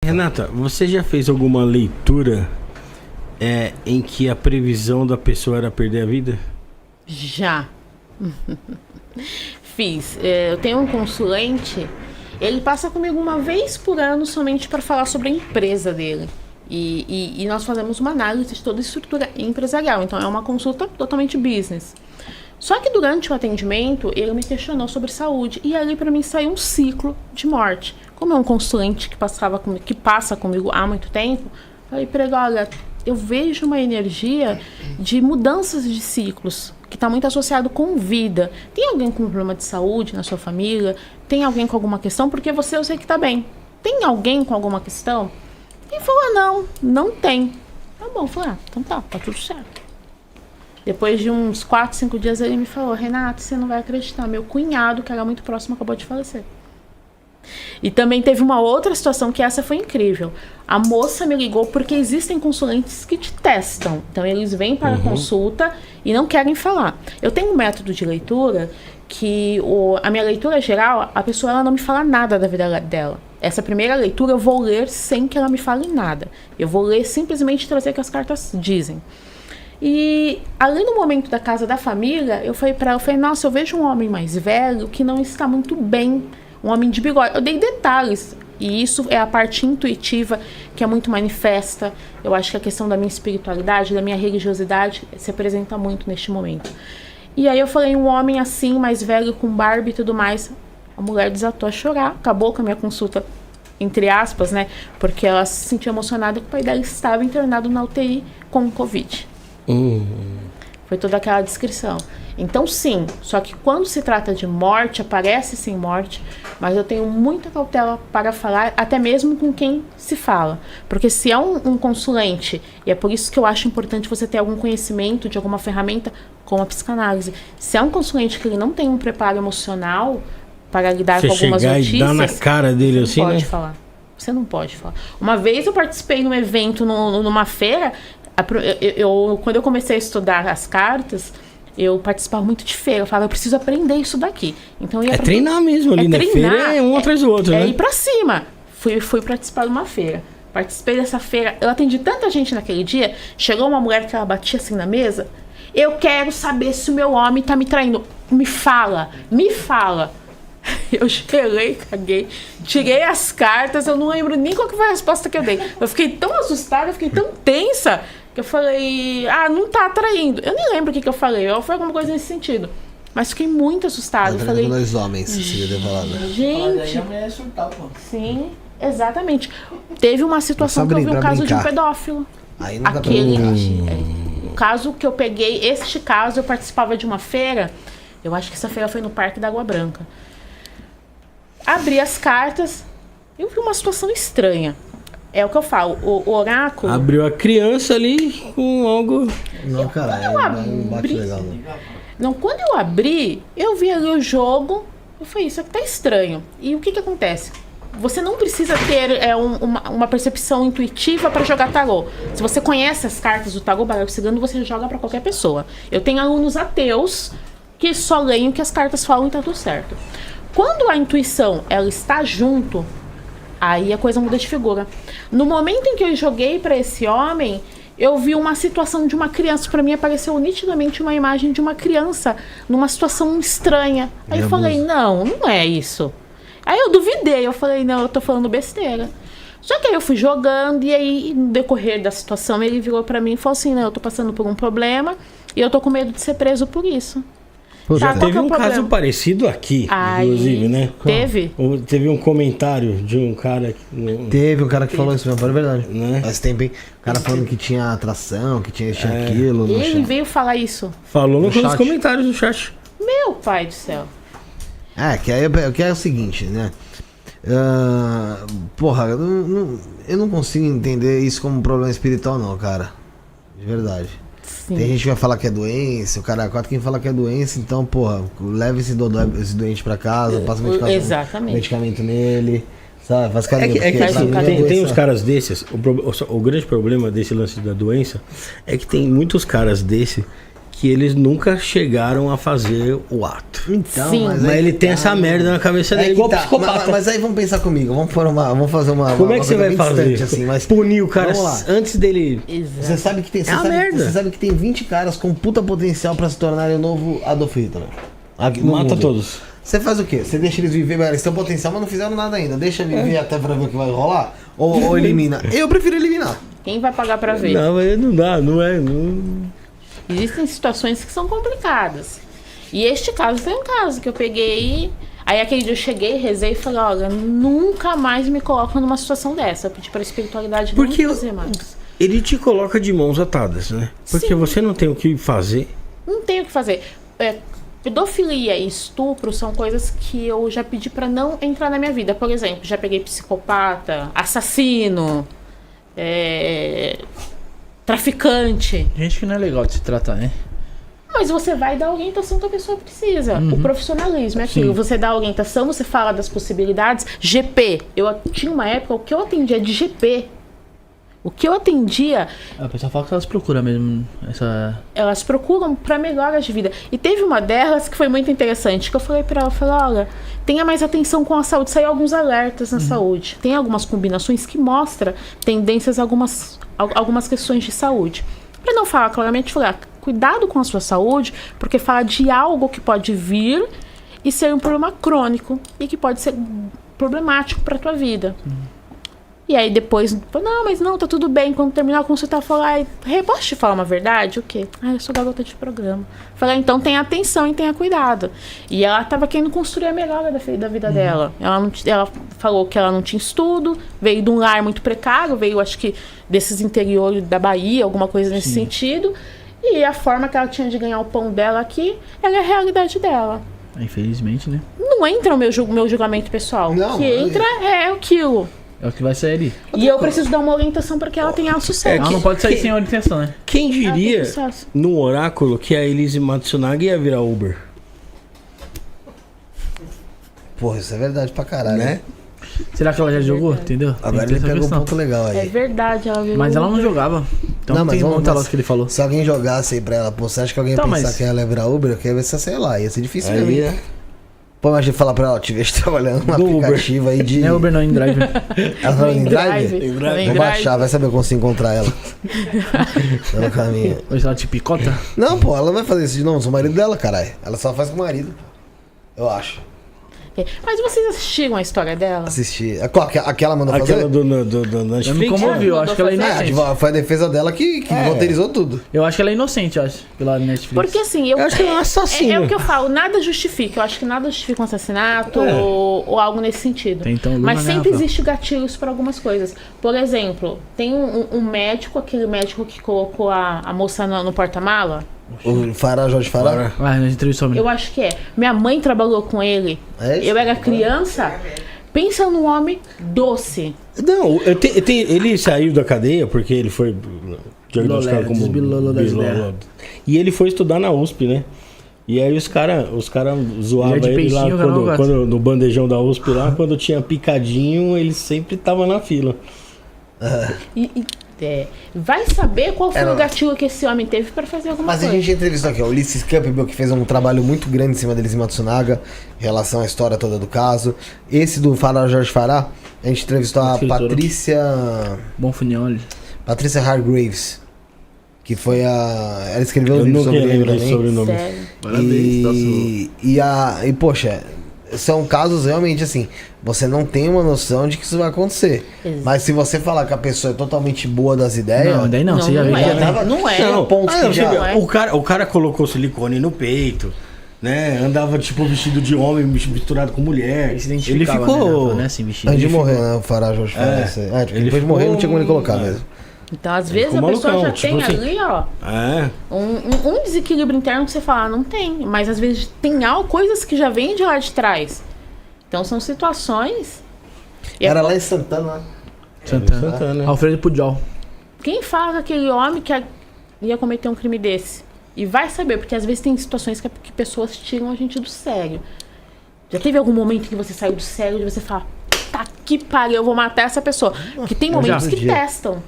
Renata, você já fez alguma leitura em que a previsão da pessoa era perder a vida? Já. Fiz. Eu tenho um consulente, ele passa comigo uma vez por ano somente para falar sobre a empresa dele. E nós fazemos uma análise de toda a estrutura empresarial. Então, é uma consulta totalmente business. Só que durante o atendimento, ele me questionou sobre saúde. E ali, para mim, saiu um ciclo de morte. Como é um consulente que passa comigo há muito tempo, falei para ele, olha, eu vejo uma energia de mudanças de ciclos, que está muito associado com vida. Tem alguém com problema de saúde na sua família? Tem alguém com alguma questão? Porque você, eu sei que está bem. Tem alguém com alguma questão? E falou, não tem. Tá bom, falei, então tá tudo certo. Depois de uns 4, 5 dias ele me falou, Renato, você não vai acreditar, meu cunhado, que era muito próximo, acabou de falecer. E também teve uma outra situação que essa foi incrível. A moça me ligou porque existem consulentes que te testam. Então eles vêm para a consulta e não querem falar. Eu tenho um método de leitura que a minha leitura geral, a pessoa ela não me fala nada da vida dela. Essa primeira leitura eu vou ler sem que ela me fale nada. Eu vou ler simplesmente trazer o que as cartas dizem. E ali no momento da casa da família, eu falei para ela, nossa, eu vejo um homem mais velho que não está muito bem, um homem de bigode. Eu dei detalhes, e isso é a parte intuitiva que é muito manifesta. Eu acho que a questão da minha espiritualidade, da minha religiosidade se apresenta muito neste momento. E aí eu falei, um homem assim, mais velho, com barba e tudo mais. A mulher desatou a chorar, acabou com a minha consulta, entre aspas, né? Porque ela se sentiu emocionada que o pai dela estava internado na UTI com Covid. Foi toda aquela descrição. Então sim, só que quando se trata de morte, aparece sim morte, mas eu tenho muita cautela para falar, até mesmo com quem se fala. Porque se é um consulente, e é por isso que eu acho importante você ter algum conhecimento de alguma ferramenta como a psicanálise. Se é um consulente que ele não tem um preparo emocional para lidar com algumas notícias, e dar na cara dele assim, pode né? falar. Você não pode falar. Uma vez eu participei de um evento numa feira. Quando eu comecei a estudar as cartas, eu participava muito de feira. Eu falava, eu preciso aprender isso daqui. Então, eu ia treinar mesmo ali, né? Feira é um atrás do outro, né? É ir pra cima. Fui participar de uma feira. Participei dessa feira. Eu atendi tanta gente naquele dia. Chegou uma mulher que ela batia assim na mesa. Eu quero saber se o meu homem tá me traindo. Me fala. Eu gelei, caguei, tirei as cartas, eu não lembro nem qual que foi a resposta que eu dei. Eu fiquei tão assustada, eu fiquei tão tensa, que eu falei, não tá atraindo. Eu nem lembro o que eu falei, foi alguma coisa nesse sentido. Mas fiquei muito assustada. Eu falei, dois homens, se ter falado. Gente, sim, exatamente. Teve uma situação que eu vi um caso de um pedófilo. Aí não dá pra brincar. O caso que eu peguei, este caso, eu participava de uma feira, eu acho que essa feira foi no Parque da Água Branca. Abri as cartas, eu vi uma situação estranha. É o que eu falo, o oráculo... Abriu a criança ali com algo... Não, caralho, não bate legal, não. Não, quando eu abri, eu vi ali o jogo, eu falei, isso aqui tá estranho. E o que acontece? Você não precisa ter uma percepção intuitiva para jogar tarô. Se você conhece as cartas do tarô, baralho cigano, você joga para qualquer pessoa. Eu tenho alunos ateus que só leem o que as cartas falam e tá tudo certo. Quando a intuição ela está junto, aí a coisa muda de figura. No momento em que eu joguei para esse homem, eu vi uma situação de uma criança. Para mim apareceu nitidamente uma imagem de uma criança numa situação estranha. Aí eu falei, não é isso. Aí eu duvidei, eu falei, não, eu tô falando besteira. Só que aí eu fui jogando e aí no decorrer da situação ele virou para mim e falou assim, não, eu tô passando por um problema e eu tô com medo de ser preso por isso. Já teve um caso parecido aqui, inclusive, né? Teve? Teve um comentário de um cara... Teve um cara que falou isso mesmo, é verdade. Né? Faz tempo, hein? O cara falando que tinha atração, que tinha aquilo. Ele veio falar isso. Falou nos comentários do chat. Meu pai do céu. Que é o seguinte, né? Eu não consigo entender isso como um problema espiritual, não, cara. De verdade. Sim. Tem gente que vai falar que é doença, o cara quem fala que é doença, então, leva esse doente pra casa, passa medicamento nele, sabe? Faz carinho. Tem uns caras desses, o grande problema desse lance da doença é que tem muitos caras desses que eles nunca chegaram a fazer o ato. Então, Sim. Mas ele tem essa merda na cabeça dele, igual psicopata. Mas aí vamos pensar comigo, vamos fazer uma. Como é que você vai fazer? Assim, mas punir o cara vamos lá. antes dele... Você sabe que tem. É uma merda. Você sabe que tem 20 caras com puta potencial pra se tornarem o novo Adolf Hitler. Aqui no Mata mundo. todos. Você faz o quê? Você deixa eles viver, eles têm potencial, mas não fizeram nada ainda. Deixa viver até pra ver o que vai rolar? Ou elimina? Eu prefiro eliminar. Quem vai pagar pra ver? Não, mas não dá, não é... Não... Existem situações que são complicadas. E este caso foi um caso que eu peguei. Aí aquele dia eu cheguei, rezei e falei, olha, nunca mais me coloca numa situação dessa. Eu pedi pra espiritualidade Porque não fazer mais. ele te coloca de mãos atadas, né? Porque Sim. você não tem o que fazer. Não tem o que fazer. Pedofilia e estupro são coisas que eu já pedi pra não entrar na minha vida. Por exemplo, já peguei psicopata, assassino, traficante. Gente que não é legal de se tratar, né? Mas você vai dar a orientação que a pessoa precisa. O profissionalismo é aquilo. Sim. Você dá a orientação, você fala das possibilidades. GP. Eu tinha uma época, o que eu atendia de GP. O que eu atendia, A pessoa fala que elas procuram mesmo essa... elas procuram pra melhoras de vida. E teve uma delas que foi muito interessante, que eu falei pra ela, olha, tenha mais atenção com a saúde. Saiu alguns alertas na saúde. Tem algumas combinações que mostram tendências a algumas questões de saúde. Pra não falar claramente, falei, cuidado com a sua saúde, porque fala de algo que pode vir e ser um problema crônico e que pode ser problemático pra tua vida. E aí depois, não, mas não, tá tudo bem. Quando terminar a consulta, eu falei, posso te falar uma verdade? O quê? Eu sou garota de programa. Falei, então tenha atenção e tenha cuidado. E ela tava querendo construir a melhora da vida dela. Ela falou que ela não tinha estudo, veio de um lar muito precário, veio, acho que, desses interiores da Bahia, alguma coisa nesse sentido. E a forma que ela tinha de ganhar o pão dela aqui, era a realidade dela. Infelizmente, né? Não entra o meu julgamento pessoal. Não, O que entra é aquilo. É o que vai sair ali. E eu preciso dar uma orientação para que ela tenha sucesso. Ela não pode sair sem orientação, né? Quem diria, tem sucesso. no oráculo, que a Elise Matsunaga ia virar Uber? Porra, isso é verdade pra caralho, Né? Será que ela já jogou? Entendeu? Agora Tem ele essa pegou um questão. ponto legal É aí. verdade, ela virou Mas ela não Uber. jogava. Então não, tem muita lógica que ele falou. Se alguém jogasse aí pra ela, pô, você acha que alguém ia Então, pensar mas- que ela ia virar Uber? Eu queria ver se, sei lá, ia ser difícil mesmo. Aí, hein? né? Pô, imagina falar pra ela, ó, te vejo trabalhando num Do Uber. aplicativo aí de... Não é Uber não, em drive. Ela tá em drive? Em drive. Em Vou drive. baixar, vai saber como se encontrar ela. Tá no caminho. Hoje ela te picota. Não, pô, ela não vai fazer isso de novo, sou o marido dela, caralho. Ela só faz com o marido. Eu acho. Mas vocês assistiram a história dela? Assistir. Aquela mandou Aquela fazer? do Eu me Netflix? comovi, eu acho que ela é É, inocente. Foi a defesa dela que roteirizou tudo. Eu acho que ela é inocente, eu acho, pela Netflix. Porque assim, eu acho que ela é um assassino. É o que eu falo, nada justifica. Eu acho que nada justifica um assassinato ou algo nesse sentido. Tem então Luna, Mas né, sempre Rafael? existe gatilhos para algumas coisas. Por exemplo, tem um médico, aquele médico que colocou a moça no porta-mala. O Fará, Jorge Fará. Ah, nós entrevistamos. Eu acho que é. Minha mãe trabalhou com ele. É isso? Eu era criança. Pensa num homem doce. Não, ele saiu da cadeia porque ele foi diagnosticado Lolé, como desbilolou das biloló. ideias. E ele foi estudar na USP, né? E aí os cara zoavam Ele é de ele lá peixinho, cara, não gosta. quando no bandejão da USP lá, quando tinha picadinho, ele sempre tava na fila. Vai saber qual foi Era- o gatilho que esse homem teve para fazer alguma Mas a coisa. gente entrevistou aqui, ó, o Ulisses Campbell, que fez um trabalho muito grande em cima deles em Matsunaga, em relação à história toda do caso. Esse do Fará, Jorge Fará, a gente entrevistou a Escritora. Patrícia Hargraves, que foi a... Ela escreveu um Eu livro nunca sobre ele lembro do também. sobrenome. Sério. Parabéns, E poxa, são casos realmente assim, você não tem uma noção de que isso vai acontecer. Exato. Mas se você falar que a pessoa é totalmente boa das ideias... Não, daí não, você já não viu. é. já tava- Não é. Não, pontos que você já... vê, Não é. o cara colocou silicone no peito, né? Andava tipo vestido de homem misturado com mulher. Ele se Ele identificava, ficou... né, assim, vestido. Antes de Ele morrer, ficou- né? O Fará Jorge Fará. Tipo, ele depois de morrer ficou- não tinha como ele colocar é. mesmo. Então, às vezes, ficou a pessoa malucão, já tipo tem assim. ali, ó, É. um desequilíbrio interno que você fala, não tem. Mas às vezes tem coisas que já vêm de lá de trás. Então são situações. E Era lá em Santana, né? Santana. Alfredo Pujol. Quem fala que aquele homem que ia cometer um crime desse? E vai saber, porque às vezes tem situações que pessoas tiram a gente do sério. Já teve algum momento que você saiu do sério e você fala, tá que pariu, eu vou matar essa pessoa? Porque tem Eu já. momentos que Todo dia. testam.